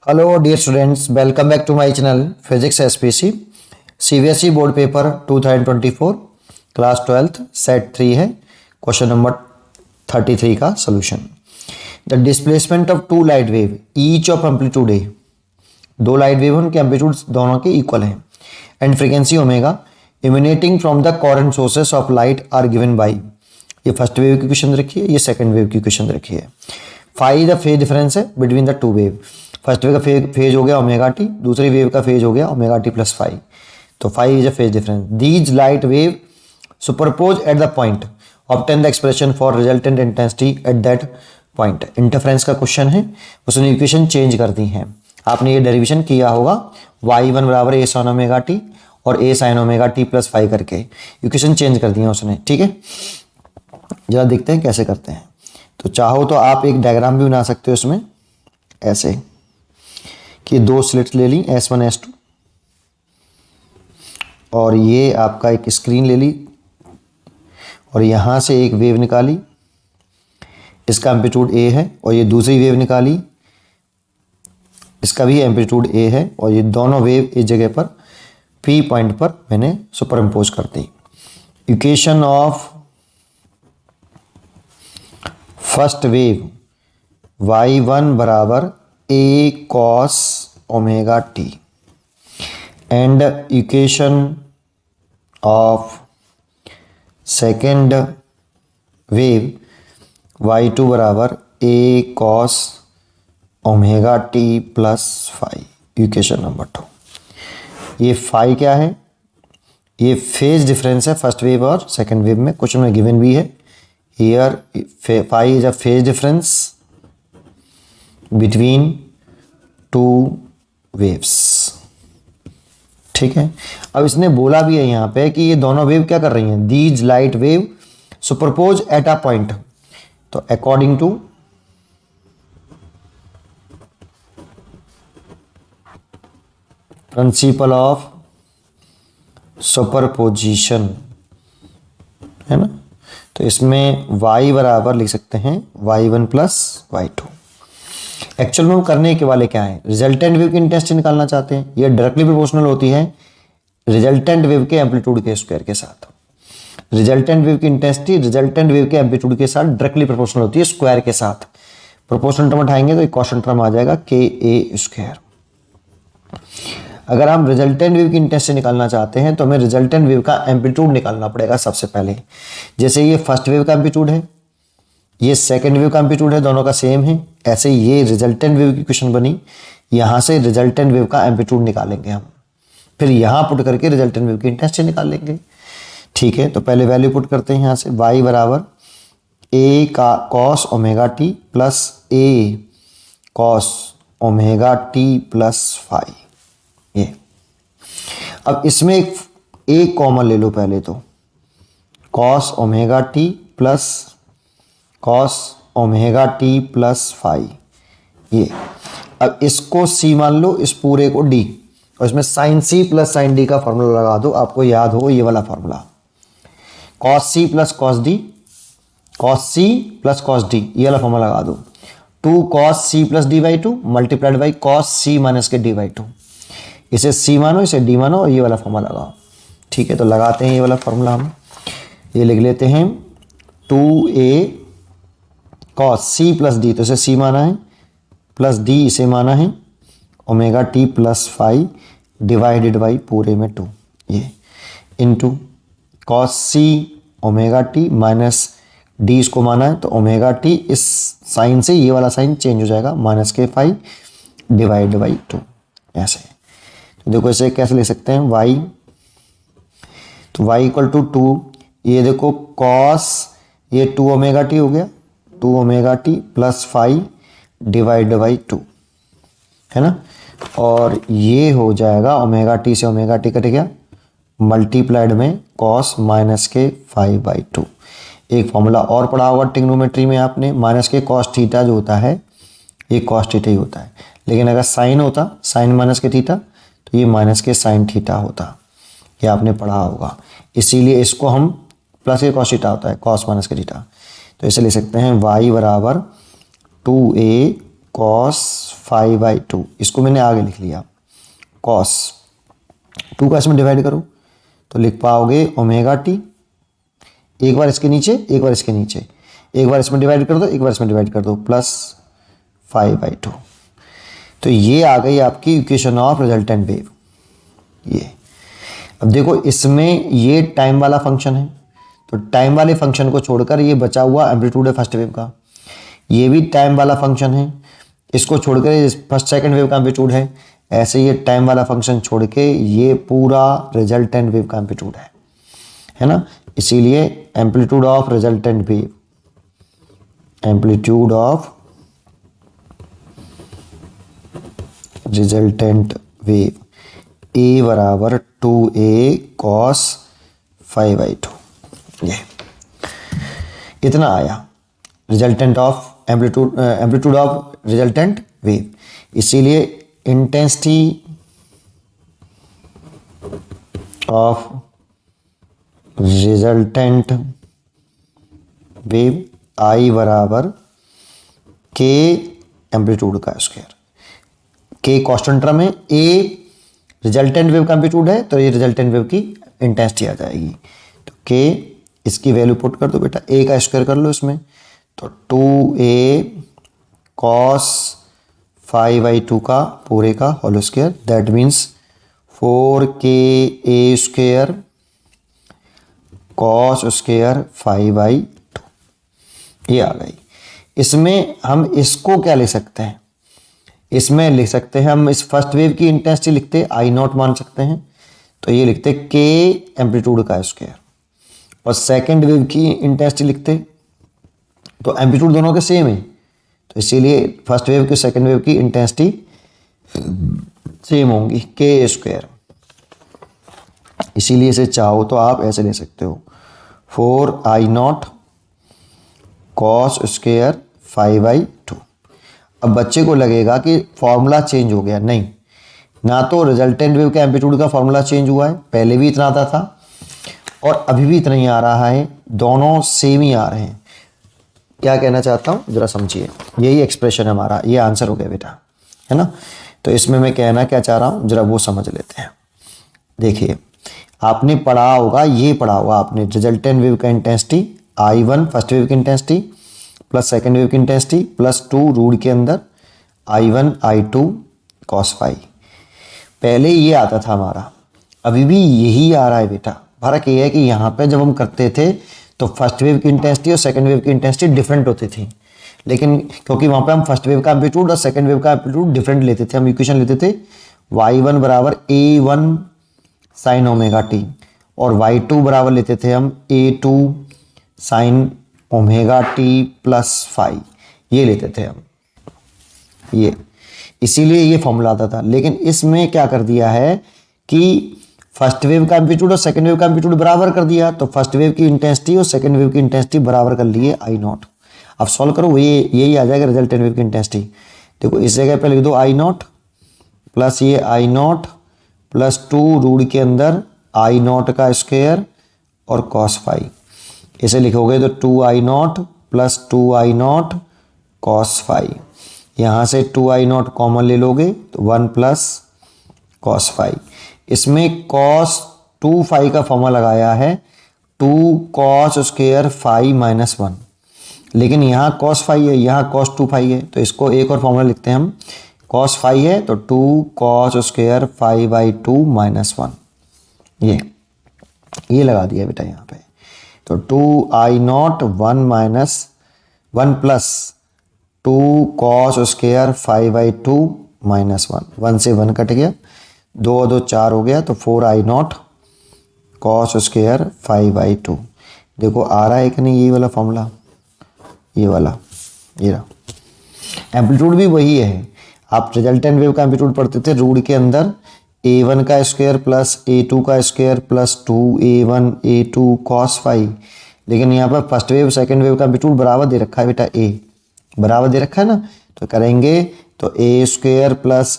Hello dear students, welcome back to my channel Physics SPC CBSE board paper 2024 class 12th set 3 है। Question number 33 का solution. The displacement of two light wave each of amplitude A, दो light wave उनके amplitude दोनों के equal हैं, and frequency omega emanating from the coherent sources of light are given by, ये first wave की question रखी है, ये सेकंड वेव की क्वेश्चन रखी है। फाइंड द फेज डिफरेंस है between the two wave. First wave का फेज हो गया ओमेगा टी, दूसरी वेव का फेज हो गया ओमेगा टी प्लस फाइव, तो five is a phase difference. These light wave superpose at the point, obtain the expression for resultant intensity at that point. Interference का क्वेश्चन है, उसने इक्वेशन चेंज कर दी है। आपने ये डेरिवेशन किया होगा y1 बराबर ए साइन ओमेगा टी और A sine omega T plus five करके इक्वेशन चेंज कर दिया उसने, ठीक है। जरा देखते हैं कैसे करते हैं। तो चाहो तो आप एक डायग्राम भी बना सकते हो इसमें, ऐसे कि दो स्लिट्स ले ली S1 S2 और ये आपका एक स्क्रीन ले ली और यहाँ से एक वेव निकाली, इसका एम्पलीट्यूड A है, और ये दूसरी वेव निकाली, इसका भी एम्पलीट्यूड A है, और ये दोनों वेव इस जगह पर P पॉइंट पर मैंने सुपर इम्पोज कर दी। Equation of first wave y1 बराबर a cos omega t and equation of second wave y2 बराबर a cos omega t plus five. Equation number 2। ये फाइव क्या है? ये फेज डिफरेंस है फर्स्ट वेव और सेकेंड वेव में, क्वेश्चन में गिवन भी है। Here phi is a phase difference between two waves, ठीक है। अब इसने बोला भी है यहाँ पे कि ये दोनों वेव क्या कर रही हैं, these light wave superpose at a point। तो according to principle of superposition, है ना। तो इसमें y बराबर लिख सकते हैं y1 प्लस y2। एक्चुअल में हम करने के वाले क्या है, रिजल्टेंट वेव की इंटेंसिटी निकालना चाहते हैं। ये डायरेक्टली प्रोपोर्शनल होती है रिजल्टेंट वेव के एम्पलीट्यूड के स्क्वायर के साथ। रिजल्टेंट वेव की इंटेंसिटी रिजल्टेंट वेव के एम्पलीट्यूड के साथ डायरेक्टली प्रोपोर्शनल होती है स्क्वायर के साथ। प्रोपोर्शनल टर्म उठाएंगे तो एक कांस्टेंट टर्म आ जाएगा ka स्क्वायर। अगर हम रिजल्टेंट वेव की इंटेंसिटी निकालना चाहते हैं तो हमें रिजल्टेंट वेव का एम्पलीट्यूड निकालना पड़ेगा सबसे पहले। जैसे ये फर्स्ट वेव का एम्पलीट्यूड है, ये सेकंड वेव का एम्पलीट्यूड है, दोनों का सेम है। ऐसे ये रिजल्टेंट वेव की इक्वेशन बनी, यहाँ से रिजल्टेंट वेव का एम्पलीट्यूड निकालेंगे हम, फिर यहाँ पुट करके रिजल्टेंट वेव की इंटेंसिटी निकालेंगे, ठीक है। तो पहले वैल्यू पुट करते हैं यहाँ से, y बराबर a का cos omega T plus a cos omega T plus five. ये अब इसमें एक कॉमन ले लो पहले, तो cos omega T plus cos omega T plus five. ये अब इसको c मान लो, इस पूरे को d, और इसमें sine c plus sine d का फॉर्मूला लगा दो। आपको याद हो ये वाला formula, cos c plus cos d, cos c plus cos d, ये वाला फॉर्मूला लगा दो। 2 cos c plus d by 2 multiplied by cos c minus के d बाई 2। इसे c मानो, इसे d मानो, और ये वाला फॉर्मूला लगाओ, ठीक है। तो लगाते हैं ये वाला फॉर्मूला हम, ये लिख लेते हैं 2a cos c plus d, तो इसे c माना है, प्लस d इसे माना है, omega t plus five divided by पूरे में 2, ये into cos c omega t minus d इसको माना है, तो ओमेगा t इस साइन से ये वाला साइन चेंज हो जाएगा, माइनस के फाइव डिवाइड बाई 2, ऐसे। तो देखो इसे कैसे ले सकते हैं, y, तो y इक्वल टू 2, ये देखो cos, ये 2 ओमेगा टी हो गया, 2 omega T plus five divide by 2, है ना। और ये हो जाएगा ओमेगा टी से ओमेगा टी कट गया, मल्टीप्लाइड में cos माइनस के 5 बाई 2। एक फॉर्मूला और पढ़ा होगा ट्रिग्नोमेट्री में आपने, माइनस के cos थीटा जो होता है ये cos थीटा ही होता है, लेकिन अगर साइन होता साइन माइनस के थीटा तो ये माइनस के साइन थीटा होता, ये आपने पढ़ा होगा। इसीलिए इसको हम प्लस के cos थीटा होता है, cos माइनस के थीटा। तो इसे ले सकते हैं y बराबर 2a कॉस 5/2, इसको मैंने आगे लिख लिया। कॉस 2 का इसमें डिवाइड करो तो लिख पाओगे ओमेगा टी, एक बार इसके नीचे एक बार इसके नीचे, एक बार इसमें डिवाइड कर दो एक बार इसमें डिवाइड कर दो, प्लस 5/2। तो ये आ गई आपकी इक्वेशन ऑफ रिजल्टेंट वेव। ये अब देखो इसमें ये टाइम वाला फंक्शन है, तो टाइम वाले फंक्शन को छोड़कर ये बचा हुआ एम्पलीट्यूड है फर्स्ट वेव का, ये भी टाइम वाला फंक्शन है, इसको छोड़कर ये फर्स्ट सेकंड वेव का एम्पलीट्यूड है। ऐसे ये टाइम वाला फंक्शन छोड़ के ये पूरा रिजल्टेंट वेव का एम्पलीट्यूड है ना। इसीलिए amplitude of resultant wave, amplitude of resultant wave A बराबर 2a cos 5/2। ये इतना आया resultant of amplitude of resultant wave. इसीलिए intensity of resultant wave I बराबर के एम्पलीट्यूड का स्क्वायर। के कांस्टेंट टर्म है, ए रिजल्टेंट वेव का amplitude है तो ये रिजल्टेंट वेव की इंटेंसिटी आ जाएगी। तो के इसकी वैल्यू पुट कर दो बेटा, ए का स्क्वायर कर लो इसमें, तो 2a cos 5/2 का पूरे का whole square, that means 4ka square cos square 5/2, ये आ गई। इसमें हम इसको क्या लिख सकते हैं, इसमें लिख सकते हैं हम इस फर्स्ट वेव की इंटेंसिटी लिखते I0 मान सकते हैं, तो ये लिखते के एम्पलीट्यूड का स्क्वायर, और सेकंड वेव की इंटेंसिटी लिखते तो एम्पलीट्यूड दोनों के सेम है, तो इसीलिए फर्स्ट वेव की सेकंड वेव की इंटेंसिटी सेम होंगी के स्क्वायर। इसीलिए इसे चाहो तो आप ऐसे ले सकते हो 4I0 cos स्क्वायर 5/2। अब बच्चे को लगेगा कि फॉर्मूला चेंज हो गया, नहीं, ना तो रिजल्टेंट वेव के एम्पलीट्यूड का फॉर्मूला चेंज हुआ है, पहले भी इतना आता था और अभी भी इतना ही आ रहा है, दोनों सेम ही आ रहे हैं। क्या कहना चाहता हूँ जरा समझिए, यही एक्सप्रेशन है हमारा, ये आंसर हो गया बेटा, है ना। तो इसमें मैं कहना क्या चाह रहा हूँ जरा वो समझ लेते हैं। देखिए आपने पढ़ा होगा, ये पढ़ा होगा आपने, रिजल्टेंट वेव का इंटेंसिटी I1 फर्स्ट वेव की इंटेंसिटी प्लस सेकेंड वेव की इंटेंसिटी प्लस 2 रूट के अंदर I1 I2 cos 5। पहले ये आता था हमारा, अभी भी यही आ रहा है बेटा। फर्क ये है कि यहाँ पे जब हम करते थे तो फर्स्ट वेव की इंटेंसिटी और सेकेंड वेव की इंटेंसिटी डिफरेंट होती थी, लेकिन क्योंकि वहाँ पे हम फर्स्ट वेव का एम्पलीट्यूड और सेकेंड वेव का एम्पलीट्यूड डिफरेंट लेते थे, हम इक्वेशन लेते थे y1 बराबर a1 साइन ओमेगा टी और y2 बराबर लेते थे हम a2 sign omega T plus 5, ये लेते थे हम, ये इसीलिए ये फॉर्मूला आता था। लेकिन इसमें क्या कर दिया है कि फर्स्ट वेव का एम्पलीट्यूड और सेकंड वेव का एम्पलीट्यूड बराबर कर दिया, तो फर्स्ट वेव की इंटेंसिटी और सेकंड वेव की इंटेंसिटी बराबर कर लिए I0। अब सॉल्व करो, ये यही आ जाएगा रिजल्टेंट वेव की इंटेंसिटी। देखो इस जगह पे लिख दो I0 प्लस ये I0 प्लस 2 रूट के अंदर I0 का स्क्वायर और cos 5, इसे लिखोगे तो 2I0 प्लस 2I0 cos 5, यहाँ से 2I0 कॉमन ले लोगे तो 1 प्लस cos 5। इसमें cos 2 5 का फॉर्मूला लगाया है 2 cos स्क्वायर 5 माइनस 1, लेकिन यहाँ cos 5 है, यहाँ cos 2 5 है, तो इसको एक और फॉर्मूला लिखते हैं हम, cos 5 है तो 2 cos स्क्वायर 5/2 माइनस 1, ये लगा दिया बेटा यहाँ पे। तो 2I0 1 minus 1 plus 2 cos square 5/2 minus 1, 1 से 1 कट गया, 2 और 2 4 हो गया, तो 4I0 cos स्क्वायर 5/2। देखो आ रहा है कि नहीं ये वाला फॉर्मूला, ये वाला, ये रहा। एम्पलीट्यूड भी वही है, आप रिजल्टेंट वेव का एम्पलीट्यूड पढ़ते थे रूट के अंदर a1 का स्क्वायर प्लस a2 का square plus 2a1 a2 cos 5, लेकिन यहाँ पर फर्स्ट वेव सेकंड वेव का एम्पलीट्यूड बराबर दे रखा है बेटा, a बराबर दे रखा है ना, तो करेंगे तो a square plus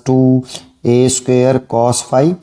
2a square cos 5,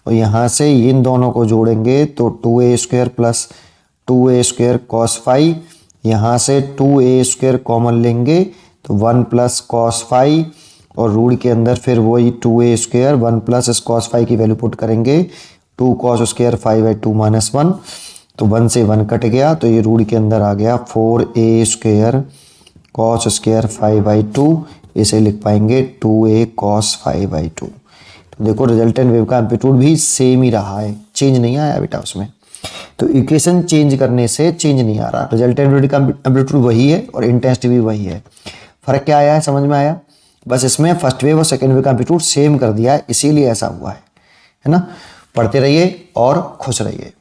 और यहाँ से इन दोनों को जोड़ेंगे तो 2a square plus 2a square cos 5, यहाँ से 2a स्क्वायर कॉमन लेंगे तो 1 प्लस कॉस फाई और रूट के अंदर फिर वही 2a², 1 प्लस इस कॉस फाई की वैल्यू पुट करेंगे 2 कॉस स्क्वायर 5/2 माइनस 1, तो 1 से 1 कट गया, तो ये रूट के अंदर आ गया 4a² कॉस स्क्वायर 5/2, इसे लिख पाएंगे 2a कॉस 5/2। तो देखो रिजल्टेंट वेव का एम्पलीट्यूड भी सेम ही रहा है, चेंज नहीं आया बेटा उसमें। तो इक्वेशन चेंज करने से चेंज नहीं आ रहा, रिजल्टेंट वेव का एम्पलीट्यूड वही है और इंटेंसिटी भी वही है। फर्क क्या आया है समझ में आया? बस इसमें फर्स्ट वेव और सेकेंड वेव का एम्पलीट्यूड सेम कर दिया है, इसीलिए ऐसा हुआ है ना। पढ़ते रहिए और खुश रहिए।